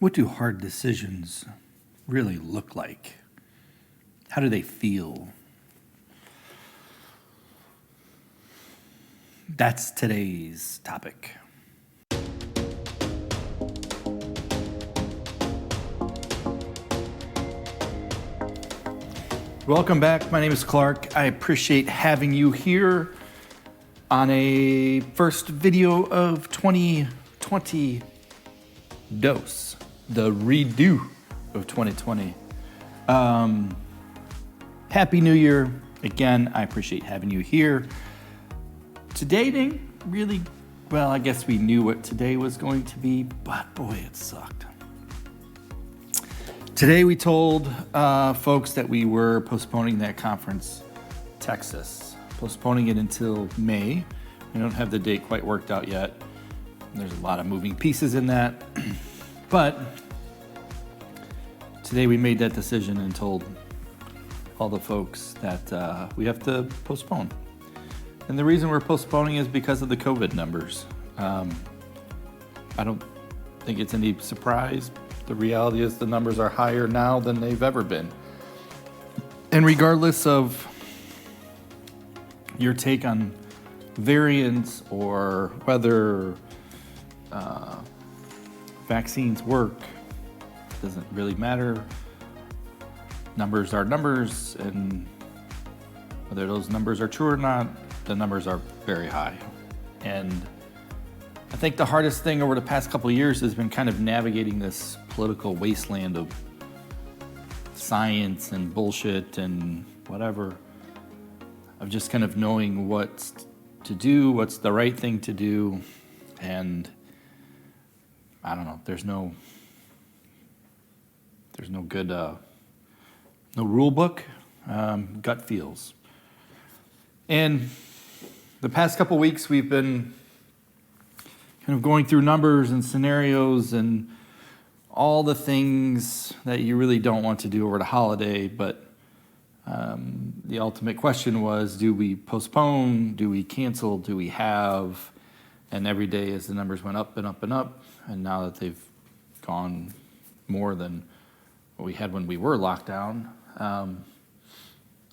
What do hard decisions really look like? How do they feel? That's today's topic. Welcome back. My name is Clark. I appreciate having you here on a first video of 2020 dose, the redo of 2020. Happy New Year. Again, I appreciate having you here. Today didn't really, well, I guess we knew what today was going to be, but boy, it sucked. Today we told folks that we were postponing that conference, Texas, postponing it until May. We don't have the date quite worked out yet. There's a lot of moving pieces in that. But today we made that decision and told all the folks that we have to postpone. And the reason we're postponing is because of the COVID numbers. I don't think it's any surprise. The reality is the numbers are higher now than they've ever been. And regardless of your take on variants or whether vaccines work, doesn't really matter. Numbers are numbers, and whether those numbers are true or not, the numbers are very high. And I think the hardest thing over the past couple of years has been kind of navigating this political wasteland of science and bullshit and whatever, of just kind of knowing what to do, what's the right thing to do, and I don't know, there's no good, no rule book, gut feels. And the past couple weeks we've been kind of going through numbers and scenarios and all the things that you really don't want to do over the holiday, but the ultimate question was, do we postpone, do we cancel, do we have? And every day as the numbers went up and up and up, and now that they've gone more than what we had when we were locked down,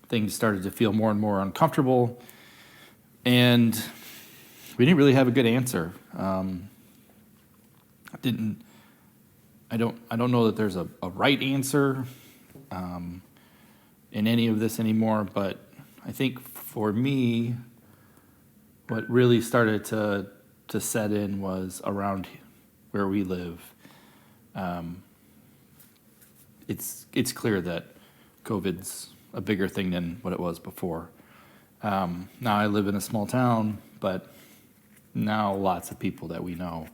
things started to feel more and more uncomfortable, and we didn't really have a good answer. I don't know that there's a right answer in any of this anymore, but I think for me, what really started to set in was around where we live. It's clear that COVID's a bigger thing than what it was before. Now I live in a small town, but now lots of people that we know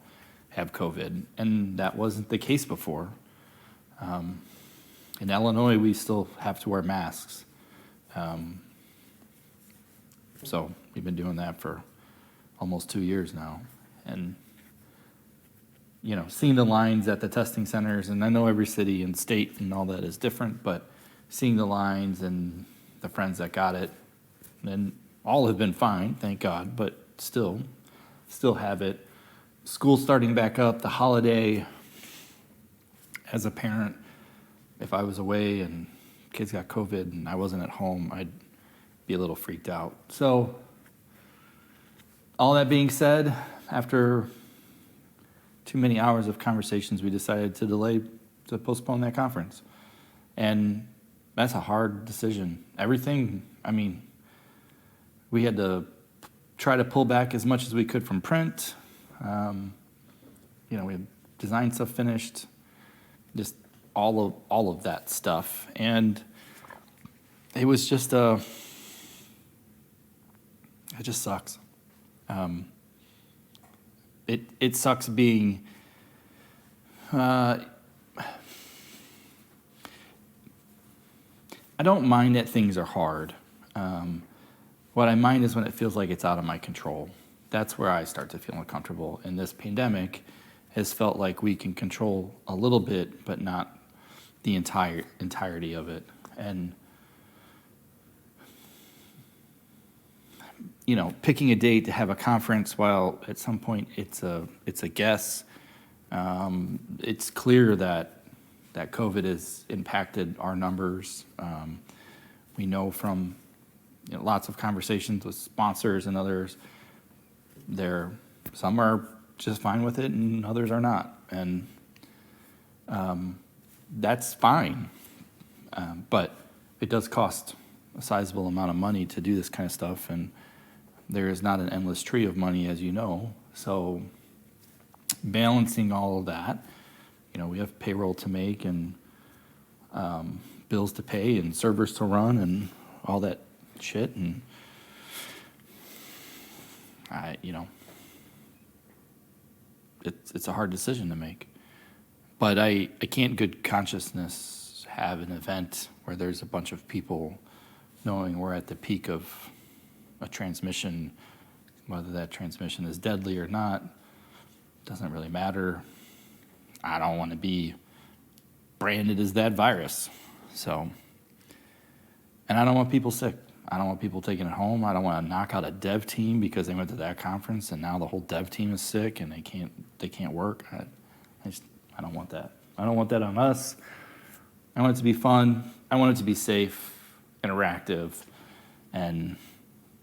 have COVID, and that wasn't the case before. In Illinois, we still have to wear masks. So we've been doing that for almost 2 years now. And, you know, seeing the lines at the testing centers, and I know every city and state and all that is different, but seeing the lines and the friends that got it, and all have been fine, thank God, but still have it. School starting back up, the holiday. As a parent, if I was away and kids got COVID and I wasn't at home, I'd be a little freaked out. So, all that being said, after too many hours of conversations, we decided to postpone that conference. And that's a hard decision. Everything, I mean, we had to try to pull back as much as we could from print. We had design stuff finished, just all of that stuff. And it was just it just sucks. It sucks being I don't mind that things are hard. What I mind is when it feels like it's out of my control. That's where I start to feel uncomfortable. And this pandemic has felt like we can control a little bit, but not the entirety of it. And picking a date to have a conference while at some point it's a guess It's clear that COVID has impacted our numbers. We know from lots of conversations with sponsors and others, some are just fine with it and others are not. And that's fine. But it does cost a sizable amount of money to do this kind of stuff. And there is not an endless tree of money, as you know. So balancing all of that, we have payroll to make and bills to pay and servers to run and all that shit. And it's a hard decision to make. But I can't good consciousness have an event where there's a bunch of people knowing we're at the peak of a transmission, whether that transmission is deadly or not, doesn't really matter. I don't want to be branded as that virus. So, and I don't want people sick. I don't want people taking it home. I don't want to knock out a dev team because they went to that conference and now the whole dev team is sick and they can't work. I don't want that. I don't want that on us. I want it to be fun. I want it to be safe, interactive, and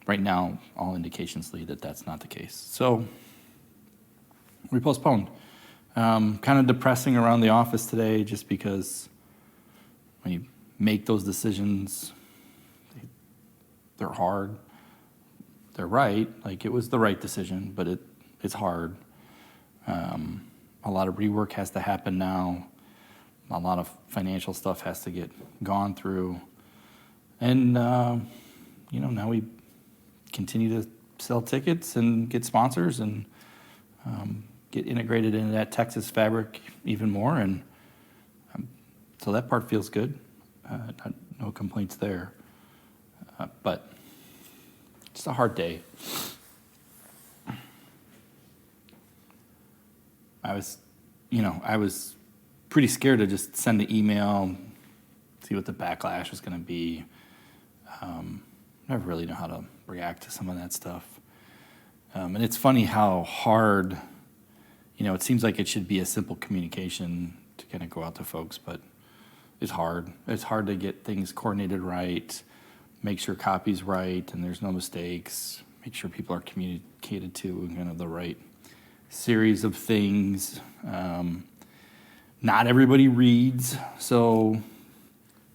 right now, all indications lead that that's not the case. So we postponed. Kind of depressing around the office today just because when you make those decisions, they're hard. They're right. Like, it was the right decision, but it's hard. A lot of rework has to happen now. A lot of financial stuff has to get gone through. And, now we continue to sell tickets and get sponsors and get integrated into that Texas fabric even more. And so that part feels good. No complaints there. But it's a hard day. I was pretty scared to just send the email, see what the backlash was going to be. Never really know how to react to some of that stuff. And it's funny how hard, it seems like it should be a simple communication to kind of go out to folks, but it's hard. It's hard to get things coordinated right, make sure copy's right and there's no mistakes, make sure people are communicated to in kind of the right series of things. Not everybody reads, so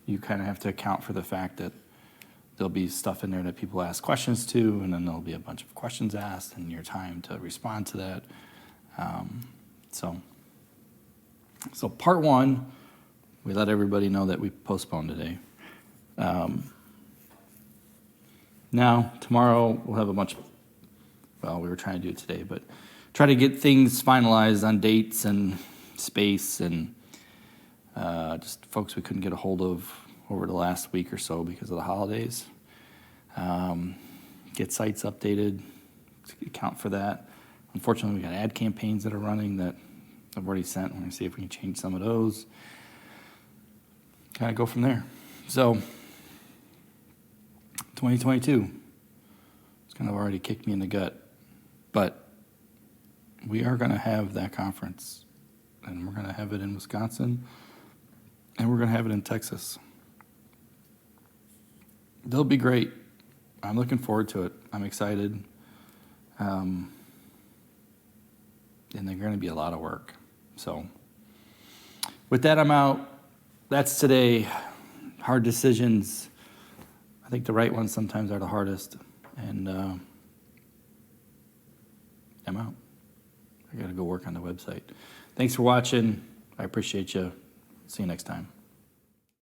you kind of have to account for the fact that there'll be stuff in there that people ask questions to, and then there'll be a bunch of questions asked, and your time to respond to that. So part one, we let everybody know that we postponed today. Now, tomorrow we'll have we were trying to do it today, but try to get things finalized on dates and space and just folks we couldn't get a hold of over the last week or so because of the holidays. Get sites updated, account for that. Unfortunately, we got ad campaigns that are running that I've already sent. We're going to see if we can change some of those. Kind of go from there. So, 2022. It's kind of already kicked me in the gut. But we are going to have that conference. And we're going to have it in Wisconsin. And we're going to have it in Texas. They'll be great. I'm looking forward to it. I'm excited. And they're going to be a lot of work. So with that, I'm out. That's today. Hard decisions. I think the right ones sometimes are the hardest. And I'm out. I got to go work on the website. Thanks for watching. I appreciate you. See you next time.